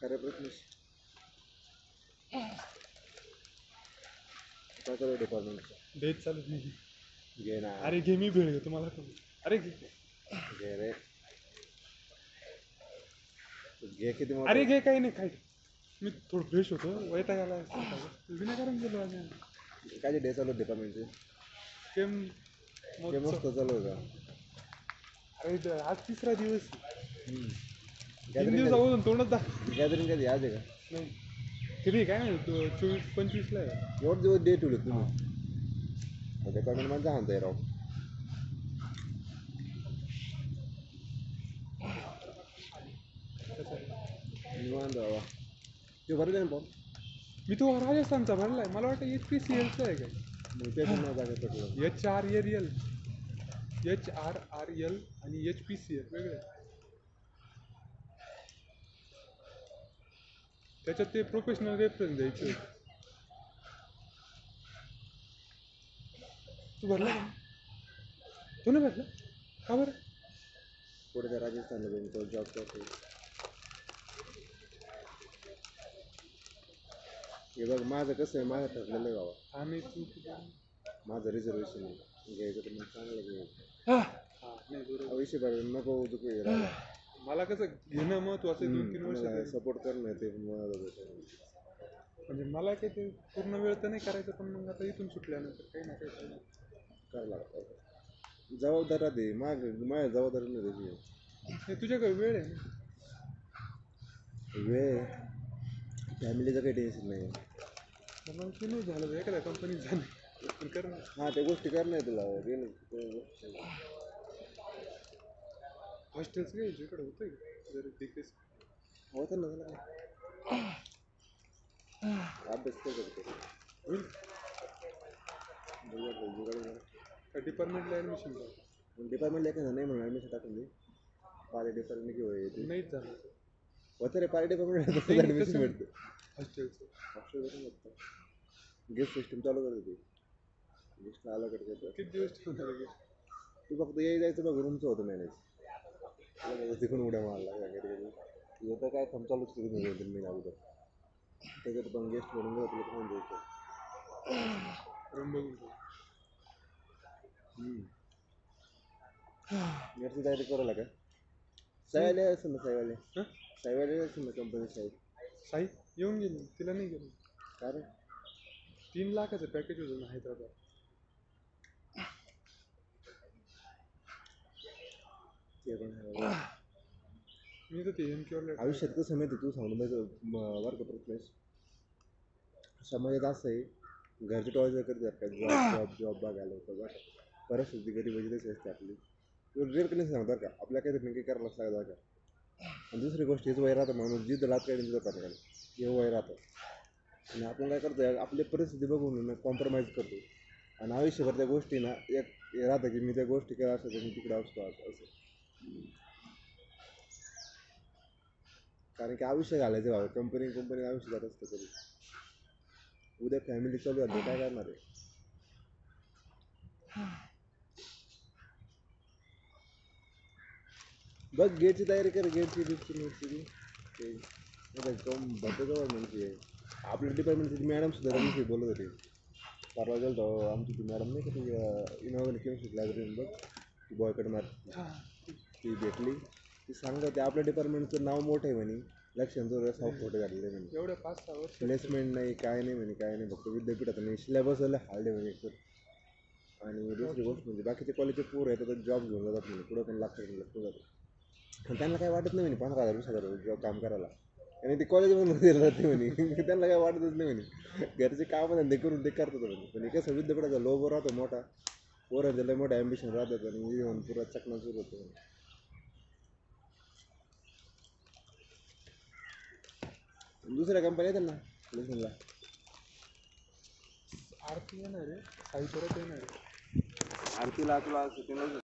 खरे प्रश्न काय करू डिपार्टमेंटचं डेट चालत नाही. घे ना. अरे घे, मी भेळ घेतो मला पण. अरे घे. घे रे. घे किती मोठं. अरे घे, काही नाही काय. मी थोडं फ्रेश होतो, वैताग आला विनाकारण गेलो आज. काय डे चालू डिपार्टमेंटचे केम ते मस्त चालू आहे का? अरे आज तिसरा दिवस. 3 गॅदरिंग दिवसापासून तोंडच गॅदरिंग कधी आज आहे का? नाही. किती काय नाही, 24-25ला आहे. एवढे दिवस डे ठेवले तुम्ही डिपार्टमेंट मध्ये आणताय राव. निवांत बाबा. ते भरले ना पण मी तो राजस्थानचा भरलाय, मला वाटतं HPCLचा आहे काय. मग ते पण जागा पडलं. HRRL HRRL आणि HPCL वेगळे. त्याच्यात ते प्रोफेशनल रेफरन्स द्यायचे. तू भरला का? तू नाही भरला का बरं? पुढे त्या राजस्थानला जाऊन तो जॉब करतो. हे बघ माझं कसं आहे, माझं ठरलेलं आहे बाबा. आम्ही तू माझं रिझर्वेशन आहे घ्यायचं तर मग चांगलं घ्यायचं. विषय बरं नको चुकू राहिला. मला कसं घेणं महत्वाचं आहे. 2-3 वर्ष सपोर्ट करणं ते म्हणजे मला काही ते पूर्ण वेळ तर नाही करायचं, पण मग आता इथून सुटल्यानंतर काही ना काही करावं लागतं. जबाबदार राहते माझ्या जबाबदारी नाही त्याची. तुझ्याकडे वेळ आहे ना. वेळ फॅमिलीचं काही टेन्शन नाही. मग ते नाही झालं एखाद्या कंपनीत झालं पण कर ना. हां त्या गोष्टी करणं आहे तुला गेलं. हॉस्टेल्स काय इकडे होतं जर डिग्रीस होतं ना त्याला अभ्यास काय करतो होईल का डिपार्टमेंटला ॲडमिशन करा. डिपार्टमेंटला एखादं नाही म्हणून ॲडमिशन टाकून दे. पार्टी डिपार्टमेंट किंवा येते नाहीच झालं होतं रे. पार्टी डिपार्टमेंट ॲडमिशन भेटतं. हॉस्टेलचं गेस्ट सिस्टम चालू करत होती. गेस्टला आलं करत किती दिवस ठेवणार आहे? तू फक्त यायचं बघ रूमचं होतं मॅनेज. तिकडून उड्या मारला वगैरे येतं काय थम चालूच करून निघायचं मी अगोदर. त्याच्यात पण गेस्ट म्हणून तुला पण द्यायचं रूम बघून नेटची तयारी करायला का? साईवाले असेल ना साईवाले असेल ना कंपनी साई येऊन गेली, तिला नाही गेली. कारण 3 लाखाचं पॅकेज होतं ना हैदराबाद. ते पण मी तर ते MQL आयुष्यात कसं माहिती तू सांगून बरं का प्रथमेश. समाजात असं आहे घरचे टॉयज करतात का जॉब बघायला होतं बरं. परिस्थिती गरीबाची तशी असते आपली. तू रेट नाही सांगतात का आपल्या काहीतरी नक्की करायलाच लागतं का. आणि दुसरी गोष्ट हेच वय राहतं माणूस जिद्द राहत काही तिथं करायला हे वय राहतं. आणि आपण काय करतो आपली परिस्थिती बघून कॉम्प्रोमाइज करतो. आणि आयुष्यभर त्या गोष्टी ना एक राहतं की मी त्या गोष्टी केल्या असतं तर मी तिकडे असतो असं. कारण की आयुष्य घालायचं भाव कंपनी आयुष्य जात असतं कधी. उद्या फॅमिली चालू झाली काय करणार आहे. बघ गेटची तयारी कर. गेटची म्हणजे आपल्या डिपार्टमेंटची मॅडम सुद्धा विषयी बोलत होते. परवा गेलो आमची ती मॅडम नाही का ती इनॉर्गॅनिक केमिस्ट्री लायब्ररी बघ ती बॉयकट मार ती भेटली. ती सांगत होती आपल्या डिपार्टमेंटचं नाव मोठं आहे म्हणे. लक्षांचं साफ फोटो घातलेले म्हणे. एवढ्या 5-6 वर्ष प्लेसमेंट नाही काय नाही म्हणे काय नाही फक्त विद्यापीठात नाही सिलेबस हार्ड आहे म्हणे एक तर. आणि दुसरी गोष्ट म्हणजे बाकीचे कॉलेजचे पोरं आहेत तर जॉब घेऊन जातात म्हणे पुढं पण लागतं जातं. पण त्यांना काय वाटत नाही म्हणे 15,000-20,000 जॉब काम करायला. आणि ते कॉलेजमधून जाते म्हणे त्यांना काय वाटतच नाही म्हणे. घरचे कामधंदे करून ते करतात म्हणे. पण कसं विद्यापीठाचा लोगो राहतो मोठा पोरं त्याला मोठं ॲम्बिशन राहतात आणि येऊन पुरा चकना सुरू होतो. दुसऱ्या कंपन्या येतात ना प्लेसमेंटला. आरती येणार आहे, साई परत येणार आहे. आरतीला तुला